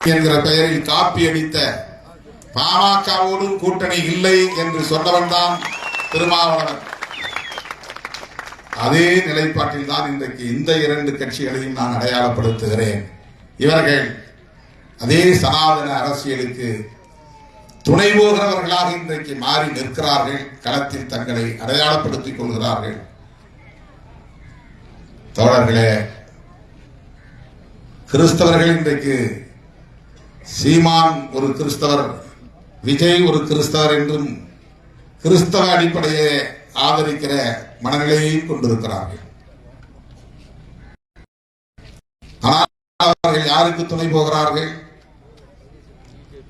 என்கிற பெயரில் காப்பி அடித்த பாமகவோடு கூட்டணி இல்லை என்று சொன்னவன் தான் திருமாவளவன். அதே நிலைப்பாட்டில் தான் இன்றைக்கு இந்த இரண்டு கட்சிகளையும் நான் அடையாளப்படுத்துகிறேன். இவர்கள் அதே சனாதன அரசியலுக்கு துணை போகிறவர்களாக இன்றைக்கு மாறி நிற்கிறார்கள். களத்தில் தங்களை அடையாளப்படுத்திக் கொள்கிறார்கள். தோழர்களே, கிறிஸ்தவர்கள் இன்றைக்கு சீமான் ஒரு கிறிஸ்தவர், விஜய் ஒரு கிறிஸ்தவர் என்றும் கிறிஸ்தவ அடிப்படையை ஆதரிக்கிற மனநிலையை கொண்டிருக்கிறார்கள். ஆனால் அவர்கள் யாருக்கு துணை போகிறார்கள்?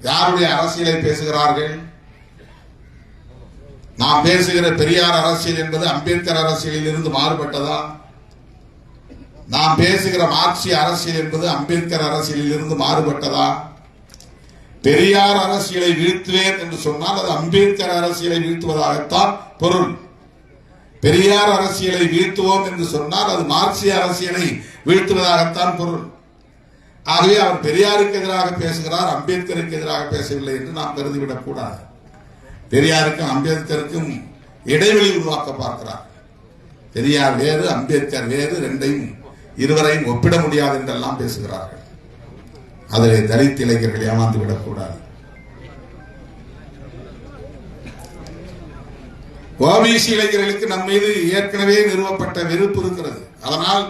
யாருடைய அரசியலை பேசுகிறார்கள்? நாம் பேசுகிற பெரியார் அரசியல் என்பது அம்பேத்கர் அரசியலில் இருந்து மாறுபட்டதா? நாம் பேசுகிற மார்க்சிய அரசியல் என்பது அம்பேத்கர் அரசியலில் இருந்து மாறுபட்டதா? பெரியார் அரசியலை வீழ்த்துவேன் என்று சொன்னால் அது அம்பேத்கர் அரசியலை வீழ்த்துவதாகத்தான் பொருள். பெரியார் அரசியலை வீழ்த்துவோம் என்று சொன்னால் அது மார்க்சிய அரசியலை வீழ்த்துவதாகத்தான் பொருள். ஆகவே அவர் பெரியாருக்கு எதிராக பேசுகிறார், அம்பேத்கருக்கு எதிராக பேசவில்லை என்று நாம் கருதிவிடக் கூடாது. பெரியாருக்கும் அம்பேத்கருக்கும் இடைவெளி உருவாக்க பார்க்கிறார். பெரியார் வேறு, அம்பேத்கர் வேறு, இருவரையும் ஒப்பிட முடியாது என்றெல்லாம் பேசுகிறார்கள். அதிலே தலித் இளைஞர்கள் ஏமாந்து விடக்கூடாது. ஓபிசி இளைஞர்களுக்கு நம் மீது ஏற்கனவே நிறுவப்பட்ட வெறுப்பு இருக்கிறது. அதனால்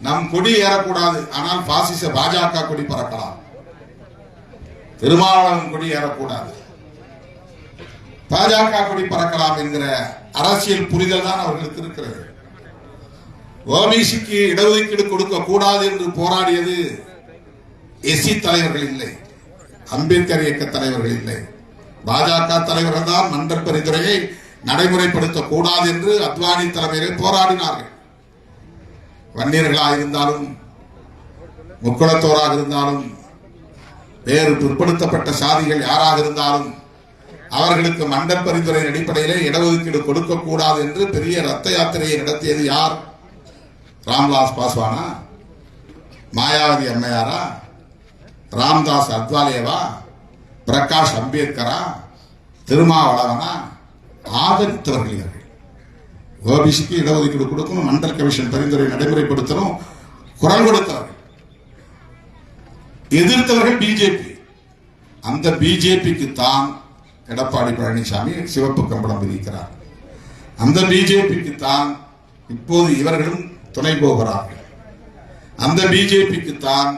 நம் கொடி ஏறக்கூடாது, ஆனால் பாசிச பாஜக கொடி பறக்கலாம். திருமாவளவன் கொடி ஏறக்கூடாது, பாஜக கொடி பறக்கலாம் என்கிற அரசியல் புரிதல் தான் அவர்களுக்கு இருக்கிறது. ஓபிசிக்கு இடஒதுக்கீடு கொடுக்க கூடாது என்று போராடியது எஸ்சி தலைவர்கள் இல்லை, அம்பேத்கர் இயக்க தலைவர்கள் இல்லை, பாஜக தலைவர்கள் தான் மண்டல் பரிந்துரையை நடைமுறைப்படுத்தக் கூடாது என்று அத்வானி தலைமையில் போராடினார்கள். வன்னியர்களாக இருந்தாலும், முக்குளத்தோராக இருந்தாலும், வேறு பிற்படுத்தப்பட்ட சாதிகள் யாராக இருந்தாலும் அவர்களுக்கு மண்டல் பரிந்துரையின் அடிப்படையிலே இடஒதுக்கீடு கொடுக்க கூடாது என்று பெரிய ரத்த யாத்திரையை நடத்தியது யார்? ராம்விலாஸ் பாஸ்வானா, மாயாவதி அம்மையாரா, ராம்தாஸ் அத்வாலேவா, பிரகாஷ் அம்பேத்கரா, திருமாவளவனா? ஆதரித்தவர்கள் இவர்கள். ஓபிசிக்கு இடஒதுக்கீடு கொடுக்கணும், மண்டல் கமிஷன் பரிந்துரை நடைமுறைப்படுத்தணும், குரல் கொடுத்தவர்கள். எதிர்த்தவர்கள் பிஜேபி. அந்த பிஜேபிக்கு தான் எடப்பாடி பழனிசாமி சிவப்பு கம்பளம் விதிக்கிறார். அந்த பிஜேபிக்கு தான் இப்போது இவர்களும் துணை போகிறார்கள். அந்த பிஜேபிக்கு தான்